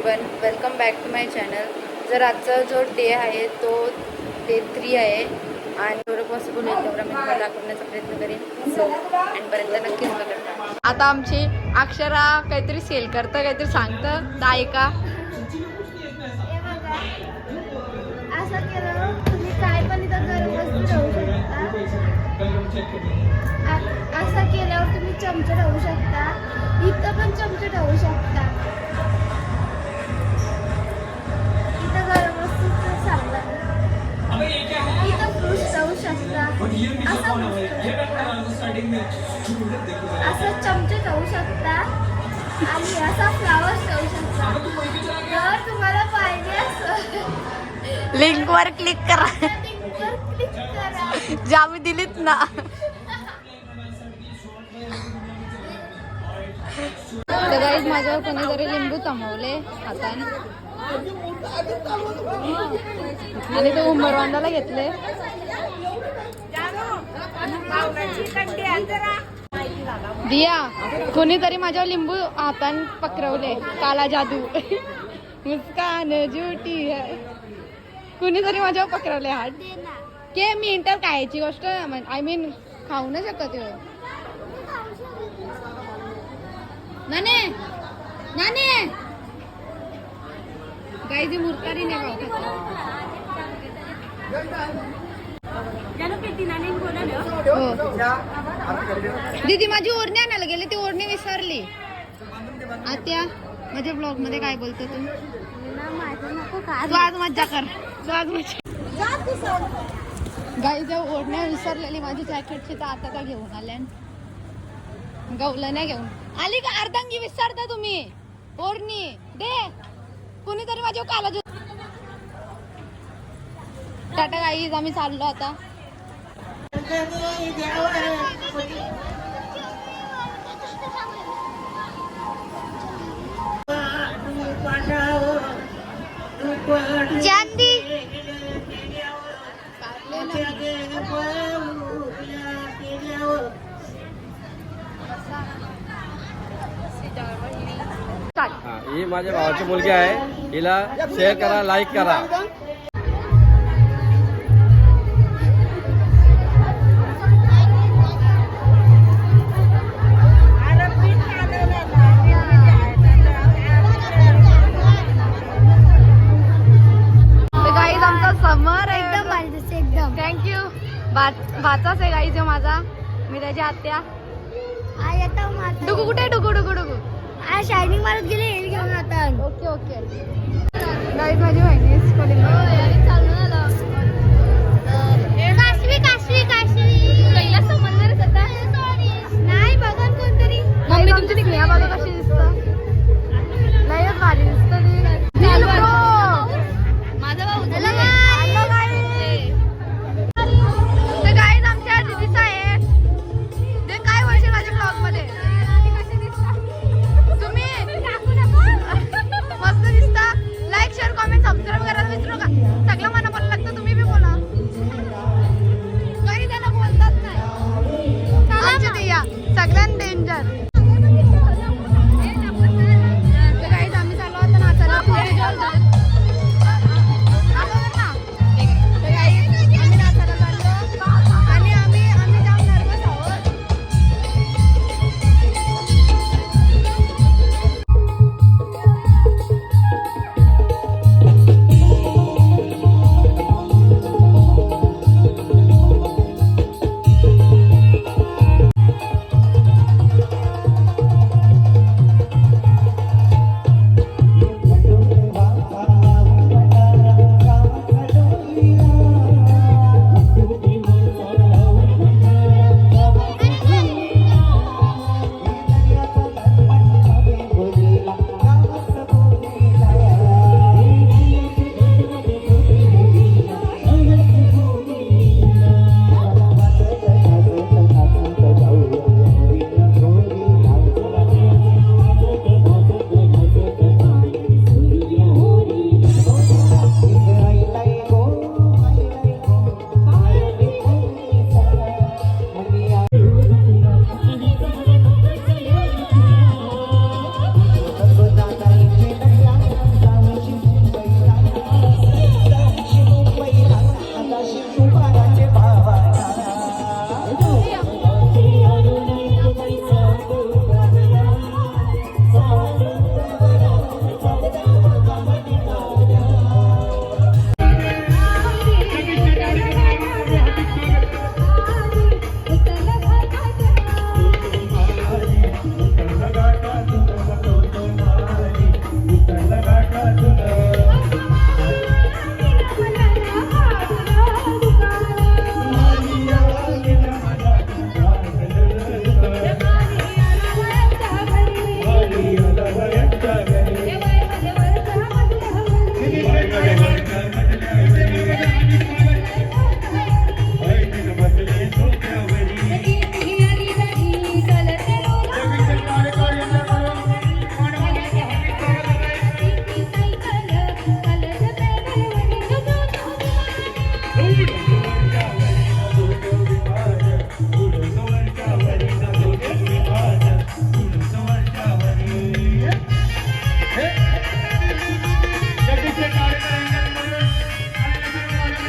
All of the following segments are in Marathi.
Everyone, welcome back to my channel. जर आजचा जो डे आहे तो डे 3 आहे आणि जेवढं पॉसिबल होईल तेवढा मी तुम्हाला दाखवण्याचा प्रयत्न करेन. सो अँडपर्यंत नक्कीच बघा. आता आमची अक्षरा काहीतरी सेल करतं, काहीतरी सांगतं दाय का असं केलं तुम्ही काय पण इथं गरम वस्तू ठेवू शकता. असं केल्यावर तुम्ही चमचे ठेवू शकता, इथं पण चमचे ठेवू शकता. इथं गरम वस्तूचं सामान, इथं फ्रूट्स ठेवू शकता, असं चमचे ठेवू शकता आणि असा फ्लावर्स ठेवू शकता. जर तुम्हाला पाहिजे असं लिंक वर क्लिक करा. लिंकवर क्लिक करा. जामी दिलीत ना. तर गाईज माझ्यावर कोणीतरी लिंबू तमवले हाताने आणि ते उंबरवांडाला घेतले. दिया कोणीतरी माझ्यावर लिंबू हाताने पकरवले. काला जादू मुस्कान झुटी है. कुणीतरी माझ्यावर पकरवले हात के मी इंटर खायची गोष्ट आय मीन खाऊ नाही शकत. नाने नाने गाईची मुरतारी नाही दीदी माझी ओढणी आणायला गेली, ती ओढणी विसरली. आत्या माझ्या ब्लॉग मध्ये काय बोलतो तू आज मज्जा कर. तू आज मज्जा गाईच्या ओढण्या विसरलेली माझी जॅकेटची, तर आता का घेऊन आल्या. गवलं नाही घेऊन आली का. अर्धांगी विसरता तुम्ही. ओढणी दे कुणीतरी माझ्या काला. टाटा गाईज, आम्ही चाललो आता. चांदी ही माझ्या भावाची मुलगी आहे. हिला शेअर करा, लाईक करा. गाईज आमचा समर एकदम भारी दिसते, एकदम. थँक्यू. भाचाच आहे गाईज माझा, मी त्याची आत्या. आ येतो माझा डुगू कुठे डुगू डुगू डुगू आ शायनिंग मारत गेले, हेल घेऊन आता. Okay okay. गाईज माझी बहिणी स्कूलिंग चालू झालं. काशवी काशवी काशवी पहिला समजणारच आता. नाही बघा कोणतरी. मम्मी तुमची टिकल्या बघा कशी दिसतं. लयच भारी दिसतं ती. माझा भाऊ तर गाईज आमच्या दीदीचा आहे. ते काय बोलशील माझ्या ब्लॉग मध्ये. तुम्ही मस्त दिसता. लाईक शेअर कॉमेंट सबस्क्राईब करायला विसरू का. सगळं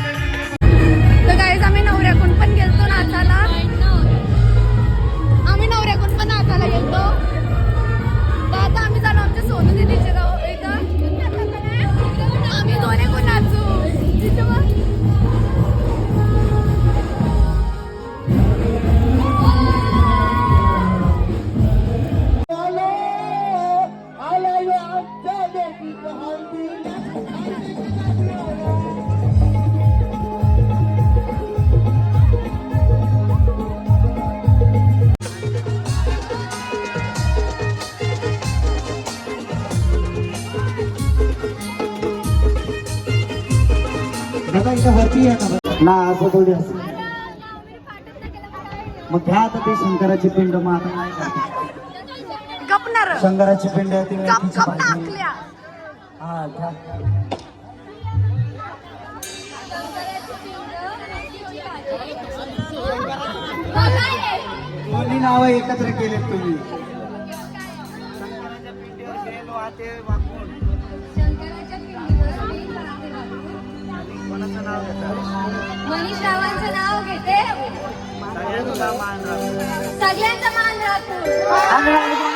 तर गाईज आम्ही नवऱ्याकडून पण गेलतो नाचाला. आम्ही नवऱ्याकडून पण नाचाला गेलतो. तर आता आम्ही जाणं आमच्या सोनू दिदीच्या गाव इथं. आम्ही दोन्ही कोण नाचू तिथं मग. दादा इथं वरती आहे का ना असं थोडी असं मग घ्या आता ते शंकराची पिंड मग आता नाही का? गपणार शंकराची पिंड आहे ती गप मेथीची गप भाजी. टाकल्या. हा घ्या दोन्ही नावं एकत्र केलेत तुम्ही मनीष रावांचं नाव घेते. सगळ्यांचा मान राखू.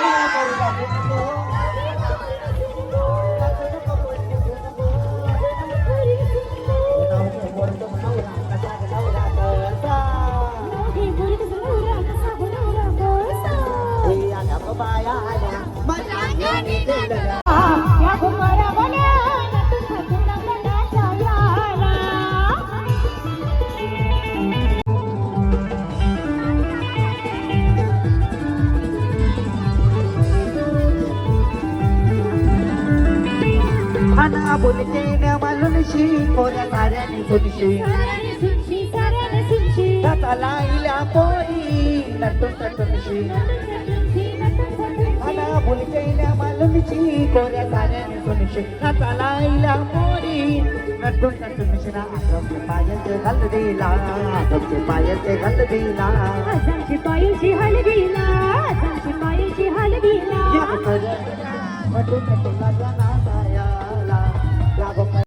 खाना बोलते न मालूनशी कोऱ्या साऱ्याने सुनशी हाताला इल्या पोरी नटून नटूनशी खाना बोलते न मालूनशी कोऱ्या साऱ्याने सुनशी हाताला इल्या पोरी नटून नटूनशी ना आगमचे पायाचे घाल दिला आगमचे पायाचे घाल दिला आजांची पायाची हलवीला. आजांची पायाची हलवीला. नटून नटून जाना सायाला